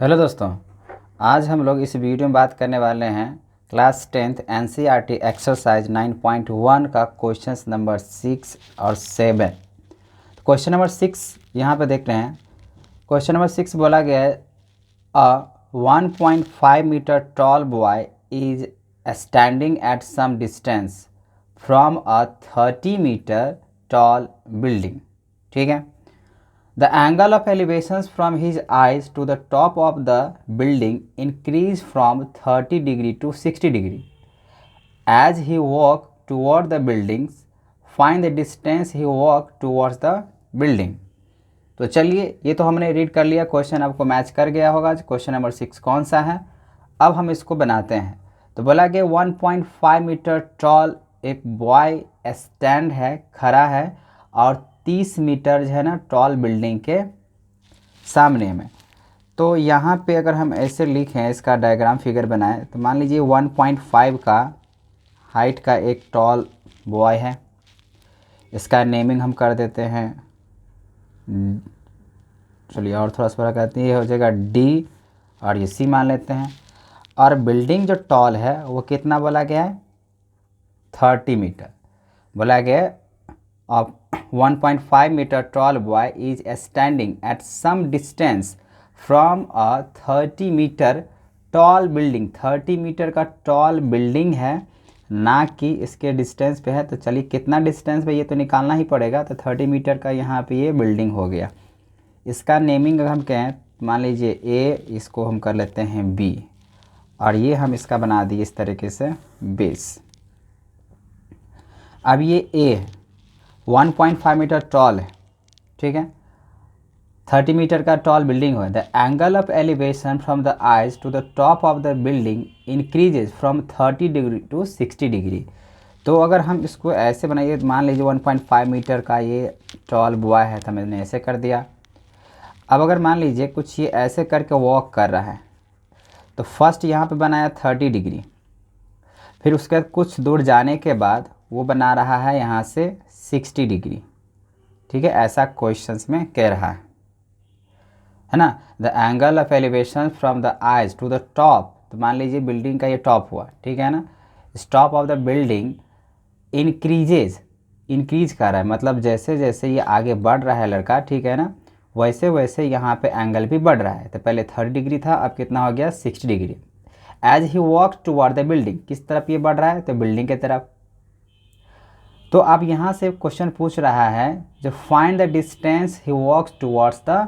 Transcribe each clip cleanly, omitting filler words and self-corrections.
Hello दोस्तों, आज हम लोग इस वीडियो में बात करने वाले हैं क्लास 10th एनसीईआरटी एक्सरसाइज 9.1 का क्वेश्चन नंबर 6 और 7। क्वेश्चन नंबर 6 यहाँ पे देख रहे हैं। क्वेश्चन नंबर 6 बोला गया है a 1.5 metre tall boy is standing at some distance from a 30 metre tall building. ठीक है। The angle of elevations from his eyes to the top of the building increased from 30 degree to 60 degree. As he walked toward the buildings, find the distance he walked towards the building. तो चलिए, ये तो हमने read कर लिया, question आपको match कर गया होगा। क्वेश्चन नंबर 6 कौन सा है, अब हम इसको बनाते हैं। तो बोला गया 1.5 मीटर टॉल एक बॉय स्टैंड है, खड़ा है, और 30 मीटर जो है ना टॉल बिल्डिंग के सामने में। तो यहाँ पे अगर हम ऐसे लिखें, इसका डायग्राम फिगर बनाएं, तो मान लीजिए 1.5 का हाइट का एक टॉल बॉय है। इसका नेमिंग हम कर देते हैं, चलिए और थोड़ा सा बड़ा करते हैं, ये हो जाएगा डी और ये सी मान लेते हैं। और बिल्डिंग जो टॉल है वो कितना बोला गया है, 30 मीटर बोला गया है। अब 1.5 metre tall boy is standing at some distance from a 30 metre tall building. 30 metre का टॉल बिल्डिंग है, ना कि इसके डिस्टेंस पे है। तो चलिए कितना डिस्टेंस पे ये तो निकालना ही पड़ेगा। तो 30 मीटर का यहाँ पे ये बिल्डिंग हो गया। इसका नेमिंग अगर हम कहें, मान लीजिए ए, इसको हम कर लेते हैं बी, और ये हम इसका बना दिए इस तरीके से बेस। अब ये ए 1.5 मीटर टॉल है, ठीक है, 30 मीटर का टॉल बिल्डिंग हो। The angle of elevation from the eyes to the top of the building increases from 30 degree to 60 degree. तो अगर हम इसको ऐसे बनाइए, मान लीजिए 1.5 मीटर का ये टॉल बॉय है, तो मैंने ऐसे कर दिया। अब अगर मान लीजिए कुछ ये ऐसे करके वॉक कर रहा है, तो फर्स्ट यहाँ पे बनाया 30 डिग्री, फिर उसके बाद कुछ दूर जाने के बाद वो बना रहा है यहाँ से 60 डिग्री। ठीक है, ऐसा क्वेश्चंस में कह रहा है ना। The angle of elevation from the eyes to the top, तो मान लीजिए बिल्डिंग का ये टॉप हुआ, ठीक है ना। Top of the building increase कर रहा है, मतलब जैसे जैसे ये आगे बढ़ रहा है लड़का, ठीक है ना, वैसे वैसे यहाँ पे एंगल भी बढ़ रहा है। तो पहले 30 डिग्री था, अब कितना हो गया 60 degree. As he walk toward the building, किस तरफ ये बढ़ रहा है, तो बिल्डिंग की तरफ। तो अब यहाँ से क्वेश्चन पूछ रहा है जो find the distance he walks towards the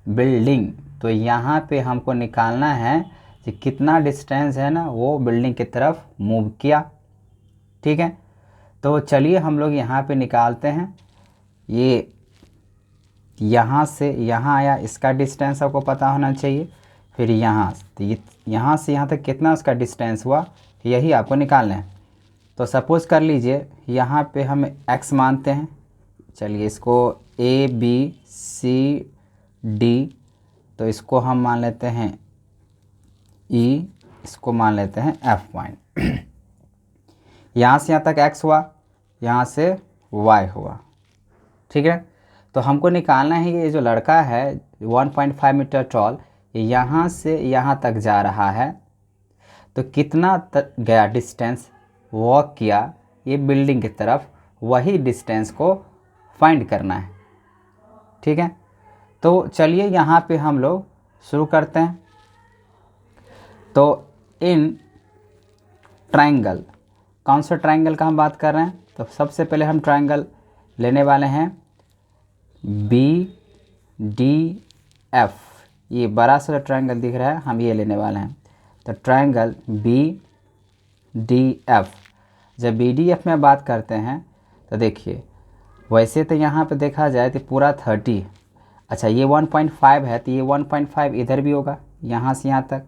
building. तो यहाँ पे हमको निकालना है कि कितना डिस्टेंस है ना वो बिल्डिंग की तरफ मूव किया। ठीक है, तो चलिए हम लोग यहाँ पे निकालते हैं। ये यहाँ से यहाँ आया, इसका डिस्टेंस आपको पता होना चाहिए। फिर यहाँ तो यहाँ से यहाँ तक कितना उसका डिस्टेंस हुआ, यही आपको निकालना है। तो सपोज़ कर लीजिए यहाँ पे हम x मानते हैं, चलिए इसको a b c d, तो इसको हम मान लेते हैं e, इसको मान लेते हैं f पॉइंट। यहाँ से यहाँ तक x हुआ, यहाँ से y हुआ। ठीक है, तो हमको निकालना है कि ये जो लड़का है 1.5 मीटर टॉल, यहाँ से यहाँ तक जा रहा है, तो कितना तक गया डिस्टेंस वॉक किया ये बिल्डिंग की तरफ, वही डिस्टेंस को फाइंड करना है। ठीक है, तो चलिए यहाँ पे हम लोग शुरू करते हैं। तो इन ट्रायंगल, कौन सा ट्रायंगल का हम बात कर रहे हैं, तो सबसे पहले हम ट्रायंगल लेने वाले हैं बी डी एफ। ये बड़ा सा ट्रायंगल दिख रहा है, हम ये लेने वाले हैं। तो ट्रायंगल बी डी एफ, जब बी डी एफ में बात करते हैं तो देखिए, वैसे तो यहाँ पे देखा जाए तो पूरा 30, अच्छा ये 1.5 है, तो ये 1.5 इधर भी होगा, यहाँ से यहाँ तक।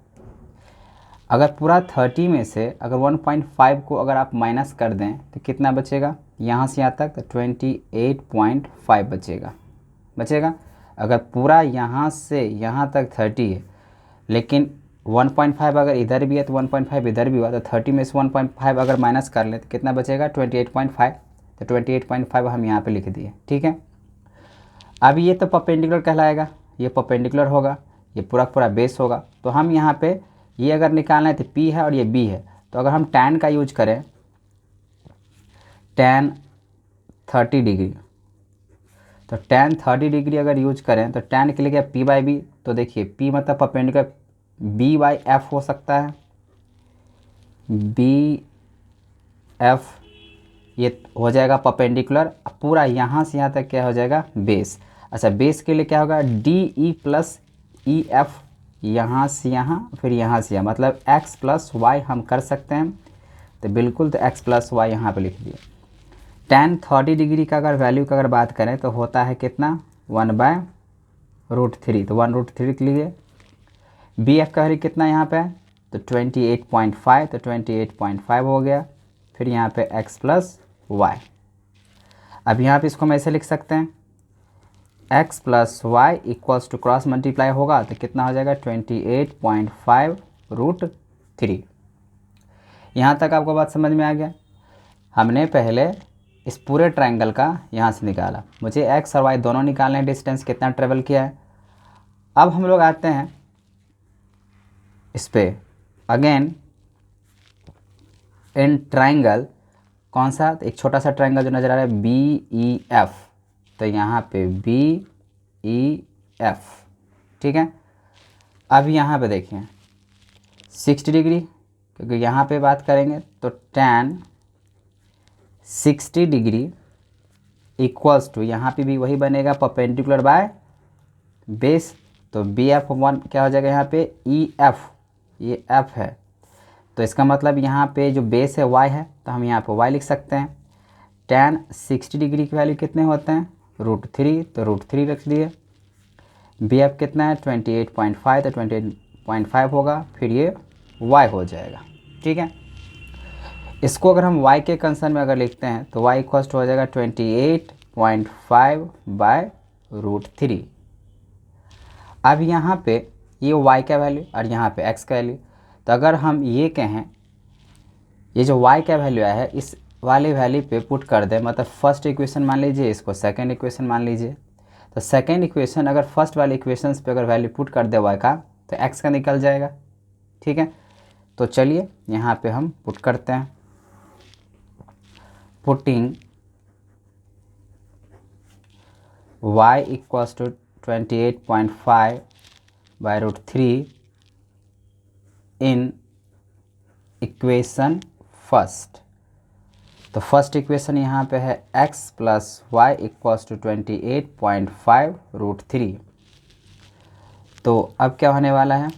अगर पूरा 30 में से अगर 1.5 को अगर आप माइनस कर दें तो कितना बचेगा, यहाँ से यहाँ तक, तो 28.5 बचेगा। अगर पूरा यहाँ से यहाँ तक 30 है, लेकिन 1.5 अगर इधर भी है तो 1.5 इधर भी हुआ, तो 30 में से 1.5 अगर माइनस कर लें तो कितना बचेगा 28.5। तो 28.5 हम यहाँ पे लिख दिए। ठीक है, अब ये तो परपेंडिकुलर कहलाएगा, ये परपेंडिकुलर होगा, ये पूरा पूरा बेस होगा। तो हम यहाँ पे ये अगर निकालना है तो p है और ये b है, तो अगर हम tan का यूज करें, tan 30 डिग्री, तो tan 30 डिग्री अगर यूज करें तो tan के लिए क्या p/b, तो देखिए p मतलब परपेंडिकुलर b/f हो सकता है, b/f ये हो जाएगा परपेंडिकुलर, पूरा यहाँ से यहाँ तक क्या हो जाएगा बेस। अच्छा बेस के लिए क्या होगा DE प्लस EF, यहाँ से यहाँ फिर यहाँ से यहाँ, मतलब x प्लस वाई हम कर सकते हैं, तो बिल्कुल तो x प्लस वाई यहाँ पे लिख दिए। tan 30 डिग्री का अगर वैल्यू का अगर बात करें तो होता है कितना 1/√3, तो 1√3 लिख लीजिए। BF का वैल्यू कितना यहाँ पे तो 28.5, तो 28.5 हो गया, फिर यहाँ पे x प्लस वाई। अब यहाँ पे इसको हम ऐसे लिख सकते हैं x plus y equals to cross multiply होगा तो कितना हो जाएगा 28.5√3। यहाँ तक आपको बात समझ में आ गया। हमने पहले इस पूरे ट्रायंगल का यहाँ से निकाला, मुझे x और y दोनों निकालने हैं, डिस्टेंस कितना ट्रेवल किया है। अब हम लोग आते हैं इस पे अगेन इन ट्रायंगल, कौन सा, एक छोटा सा ट्रायंगल जो नज़र आ रहा है BEF, तो यहाँ पे BEF, ठीक है। अब यहाँ पे देखिए 60 डिग्री, क्योंकि यहाँ पे बात करेंगे तो tan 60 डिग्री इक्वल्स टू यहाँ पे भी वही बनेगा परपेंडिकुलर बाय बेस, तो BF1 क्या हो जाएगा यहाँ पे EF, ये F है, तो इसका मतलब यहाँ पे जो बेस है y है, तो हम यहाँ पे y लिख सकते हैं। tan 60 डिग्री की वैल्यू कितने होते हैं √3, तो √3 रख दिए। BF कितना है 28.5, तो 28.5 होगा, फिर ये y हो जाएगा, ठीक है। इसको अगर हम y के कंसर्न में अगर लिखते हैं तो y इक्वल्स हो जाएगा 28.5/√3। अब यहाँ पे ये y का वैल्यू और यहाँ पे x का वैल्यू, तो अगर हम ये कहें ये जो y का वैल्यू आया है इस वाले वैल्यू पे पुट कर दें, मतलब फर्स्ट इक्वेशन मान लीजिए, इसको सेकंड इक्वेशन मान लीजिए, तो सेकंड इक्वेशन अगर फर्स्ट वाले इक्वेशंस पे अगर वैल्यू पुट कर दे y का तो x का निकल जाएगा, ठीक है। तो चलिए यहाँ पे हम पुट करते हैं, putting y equals to 28.5/√3 in equation first. तो फर्स्ट इक्वेशन यहाँ पे है x plus y equals to 28.5√3। तो अब क्या होने वाला है,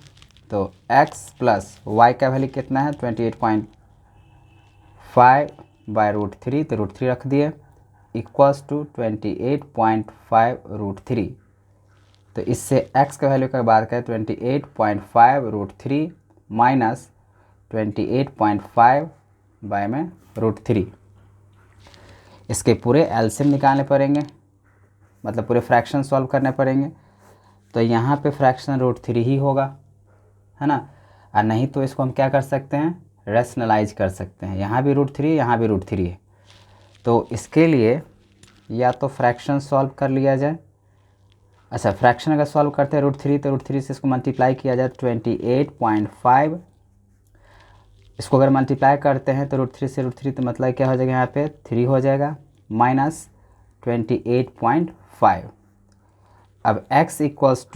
तो x प्लस वाई का वैल्यू कितना है 28.5/√3, तो √3 रख दिए, इक्वल्स टू 28.5√3। तो इससे x का वैल्यू का बात करें 28.5√3 माइनस 28.5/√3, इसके पूरे एलसीएम निकालने पड़ेंगे, मतलब पूरे फ्रैक्शन सॉल्व करने पड़ेंगे। तो यहाँ पे फ्रैक्शन √3 ही होगा, है ना, और नहीं तो इसको हम क्या कर सकते हैं रैशनलाइज कर सकते हैं, यहाँ भी √3 यहाँ भी √3 है। तो इसके लिए या तो फ्रैक्शन सॉल्व कर लिया जाए। अच्छा फ्रैक्शन अगर सॉल्व करते हैं √3 तो √3 से इसको मल्टीप्लाई किया जाए 28.5, इसको अगर मल्टीप्लाई करते हैं तो √3 से √3 तो मतलब क्या हो जाएगा यहाँ पे 3 हो जाएगा, माइनस 28.5। अब x इक्वल्स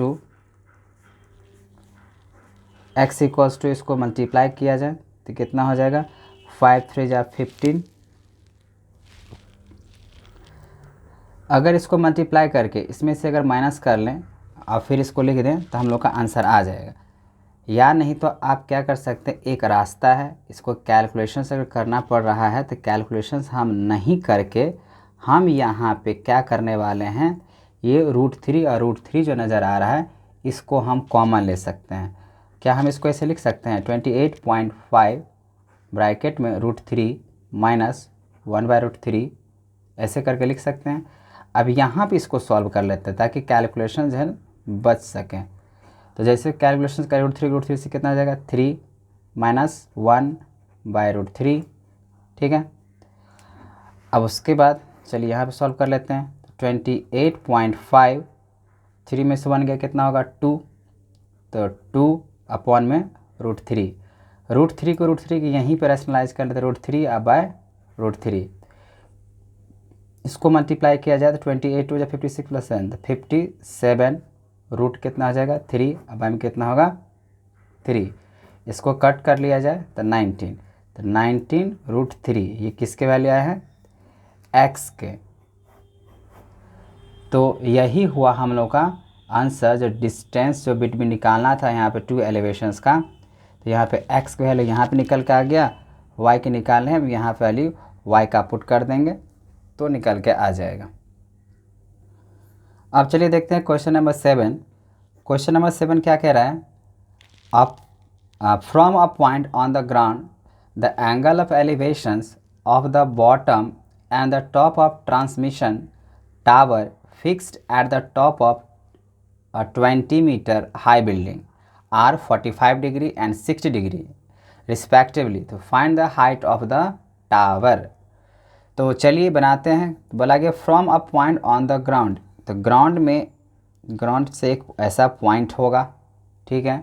टू इसको मल्टीप्लाई किया जाए तो कितना हो जाएगा 5×3 = 15। अगर इसको मल्टीप्लाई करके इसमें से अगर माइनस कर लें और फिर इसको लिख दें तो हम लोग का आंसर आ जाएगा। या नहीं तो आप क्या कर सकते हैं, एक रास्ता है, इसको कैलकुलेशंस अगर करना पड़ रहा है तो कैलकुलेशंस हम नहीं करके हम यहाँ पे क्या करने वाले हैं, ये √3 और √3 जो नज़र आ रहा है इसको हम कॉमन ले सकते हैं। क्या हम इसको ऐसे लिख सकते हैं 28.5 ब्रैकेट में √3 माइनस 1/√3 ऐसे करके लिख सकते हैं। अब यहाँ पे इसको सॉल्व कर लेते हैं ताकि कैलकुलेशन जो है बच सकें। तो जैसे कैलकुलेशन का √3 से कितना आ जाएगा 3 माइनस 1/√3, ठीक है। अब उसके बाद चलिए यहाँ पे सॉल्व कर लेते हैं। 28.5 3 में से 1 गया कितना होगा 2, तो 2 में √3, √3 को √3 की यहीं पर रैशनलाइज कर लेते, √3/√3, इसको मल्टीप्लाई किया जाए तो 28 हो जाए 56 + 7 तो 57, रूट कितना हो जाएगा 3, अब में कितना होगा 3, इसको कट कर लिया जाए तो 19, तो 19 √3 ये किसके वैल्यू आया है x के। तो यही हुआ हम लोग का आंसर, जो डिस्टेंस जो बिटवीन निकालना था यहाँ पे 2 एलिवेशंस का। तो यहाँ पे x की वैल्यू यहाँ पे निकल के आ गया, y के निकालने हैं, यहाँ पे वैल्यू y का पुट कर देंगे तो निकल के आ जाएगा। अब चलिए देखते हैं क्वेश्चन नंबर 7। क्वेश्चन नंबर 7 क्या कह रहा है, अब from a point on the ground the angle of elevations of the bottom and the top of transmission tower fixed at the top of a 20 meter high building are 45 degree and 60 degree respectively to find the height of the tower। तो चलिए बनाते हैं। बोला गया from a point on the ground, तो ground से एक ऐसा पॉइंट होगा, ठीक है।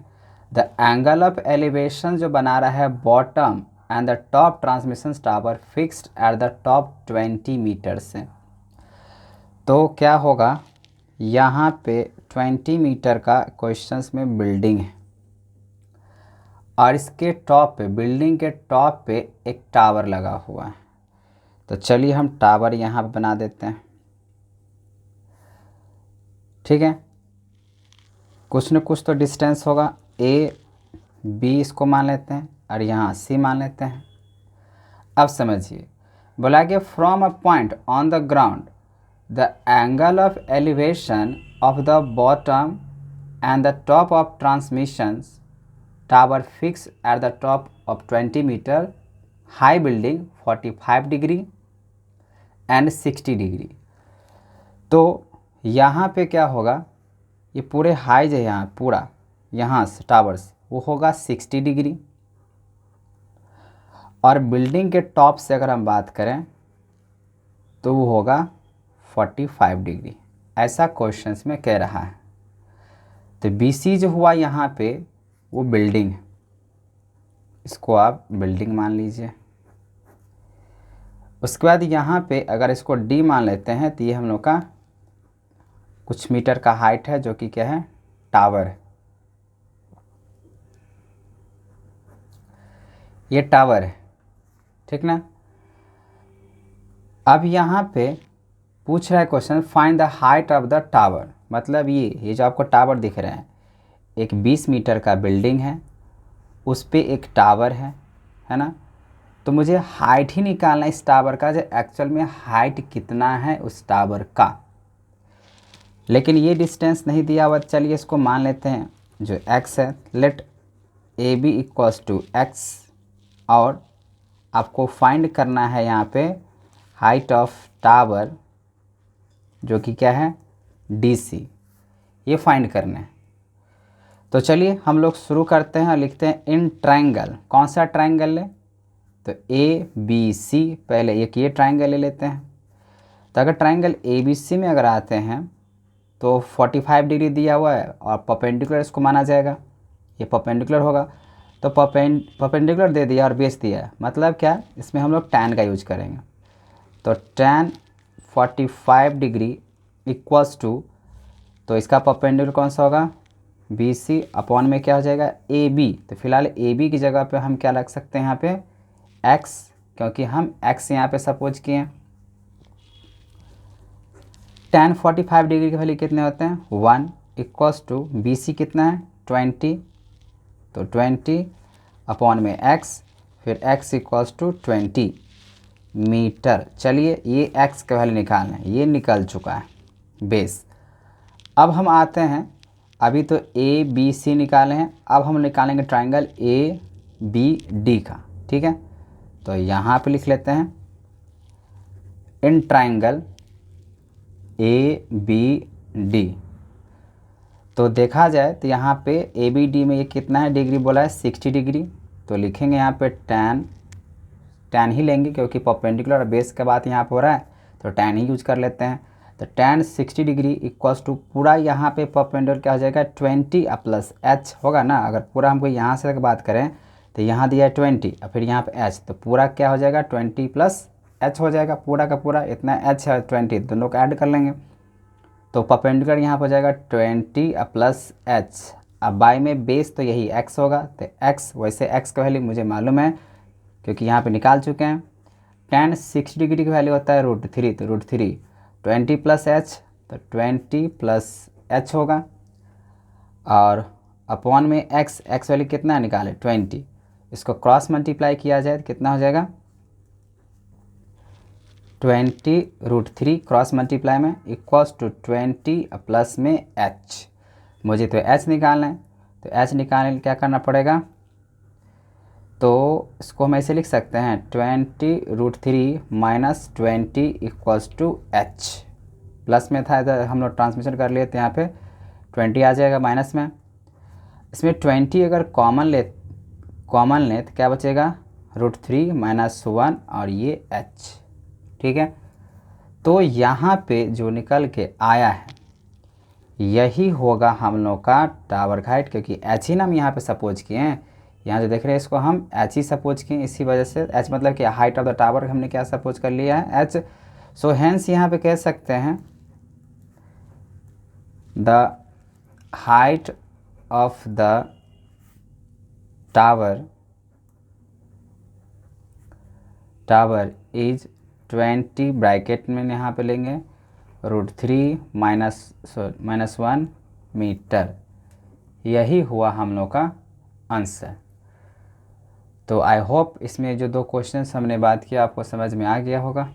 द एंगल ऑफ एलिवेशन जो बना रहा है bottom and the top transmission tower fixed at the top 20 metre से, तो क्या होगा यहाँ पे 20 मीटर का क्वेश्चंस में बिल्डिंग है और इसके टॉप पे, बिल्डिंग के टॉप पे एक टावर लगा हुआ है। तो चलिए हम टावर यहाँ पे बना देते हैं, ठीक है। कुछ न कुछ तो डिस्टेंस होगा, A B इसको मान लेते हैं और यहाँ C मान लेते हैं। अब समझिए, बोला कि from a point on the ground the angle of elevation of the bottom and the top of transmissions tower fixed at the top of 20 meter high building 45 degree and 60 degree। तो यहाँ पे क्या होगा, ये पूरे हाइज है यहाँ, पूरा यहाँ से टावर्स वो होगा 60 डिग्री, और बिल्डिंग के टॉप से अगर हम बात करें तो वो होगा 45 डिग्री, ऐसा क्वेश्चंस में कह रहा है। तो BC जो हुआ यहाँ पे वो बिल्डिंग है, इसको आप बिल्डिंग मान लीजिए। उसके बाद यहाँ पे अगर इसको D मान लेते हैं तो ये हम लोग का कुछ मीटर का हाइट है, जो कि क्या है टावर है, ये टावर है, ठीक ना। अब यहाँ पे पूछ रहा है question find the height of the tower, मतलब ये जो आपको टावर दिख रहे हैं, एक 20 मीटर का बिल्डिंग है, उस पे एक टावर है ना। तो मुझे हाइट ही निकालना है इस टावर का, जो एक्चुअल में हाइट कितना है उस टावर का। लेकिन ये डिस्टेंस नहीं दिया हुआ, चलिए इसको मान लेते हैं जो x है, लेट AB = x, और आपको फाइंड करना है यहाँ पे हाइट ऑफ टावर, जो कि क्या है DC, ये फाइंड करना है। तो चलिए हम लोग शुरू करते हैं और लिखते हैं इन ट्रायंगल। कौन सा ट्रायंगल ले, तो ABC, पहले एक ये ट्रायंगल ले लेते हैं। तो अगर ट्रायंगल ABC में अगर आते हैं तो 45 डिग्री दिया हुआ है और परपेंडिकुलर इसको माना जाएगा, ये परपेंडिकुलर होगा। तो परपेंडिकुलर दे दिया और बेस दिया है, मतलब क्या, इसमें हम लोग tan का यूज करेंगे। तो tan 45 डिग्री इक्वल्स टू, तो इसका परपेंडिकुलर कौन सा होगा BC, अपॉन में क्या हो जाएगा AB। तो फिलहाल AB की जगह पे हम क्या रख सकते हैं यहाँ पे x, क्योंकि हम x यहाँ पे सपोज किए हैं। tan 45 डिग्री के वैल्यू कितने होते हैं 1 इक्वल्स टू BC कितना है 20, तो 20 अपॉन में x, फिर x इक्वल्स टू 20 मीटर। चलिए ये x का वैल्यू निकालना है, ये निकल चुका है बेस। अब हम आते हैं, अभी तो ABC निकाले हैं, अब हम निकालेंगे ट्रायंगल ABD का, ठीक है। तो यहाँ पे लिख लेते हैं इन ट्रायंगल ABD। तो देखा जाए तो यहाँ पे ABD में ये कितना है डिग्री बोला है 60 डिग्री, तो लिखेंगे यहाँ पे tan ही लेंगे, क्योंकि परपेंडिकुलर और बेस के बात यहाँ पर हो रहा है तो tan ही यूज कर लेते हैं। तो tan 60 डिग्री इक्वल्स टू पूरा यहाँ पे परपेंडिकुलर क्या हो जाएगा 20 प्लस h होगा ना। अगर पूरा हमको यहाँ से बात करें तो यहाँ दिया है 20 और फिर यहाँ पे h, तो पूरा क्या हो जाएगा 20 प्लस h हो जाएगा। पूरा का पूरा इतना h है 20, दोनों को ऐड कर लेंगे तो परपेंडिकुलर यहाँ पर हो जाएगा 20 प्लस h। अब बाई में बेस तो यही x होगा, तो x वैसे x का वैल्यू मुझे मालूम है क्योंकि यहाँ पे निकाल चुके हैं। tan 60 डिग्री की वैल्यू होता है √3, तो √3 20 प्लस h, तो 20 प्लस h होगा और अपॉन में x वैल्यू कितना निकाले 20, इसको क्रॉस मल्टीप्लाई किया जाए तो कितना हो जाएगा 20 √3 क्रॉस मल्टीप्लाई में इक्वल्स टू 20 प्लस में h। मुझे तो h निकालना है, तो h निकालने के लिए क्या करना पड़ेगा, तो इसको हम ऐसे लिख सकते हैं 20 √3 minus 20 equals to h। Plus में था इधर हम लोग ट्रांसमिशन कर लिए तो यहाँ पे 20 आ जाएगा माइनस में। इसमें 20 अगर कॉमन ले तो क्या बचेगा √3 माइनस 1 और ये h। ठीक है, तो यहाँ पे जो निकल के आया है यही होगा हम लोग का टावर का हाइट, क्योंकि h ही ना हम यहाँ पे सपोज किए हैं। यहाँ जो देख रहे हैं इसको हम h ही सपोज किए, इसी वजह से h मतलब कि हाइट ऑफ द टावर हमने क्या सपोज कर लिया है h। सो हेंस यहाँ पे कह सकते हैं the height of the tower is 20 bracket में यहाँ पे लेंगे √3 माइनस 1 मीटर। यही हुआ हम लोग का आंसर। तो आई होप इसमें जो 2 क्वेश्चंस हमने बात किया आपको समझ में आ गया होगा।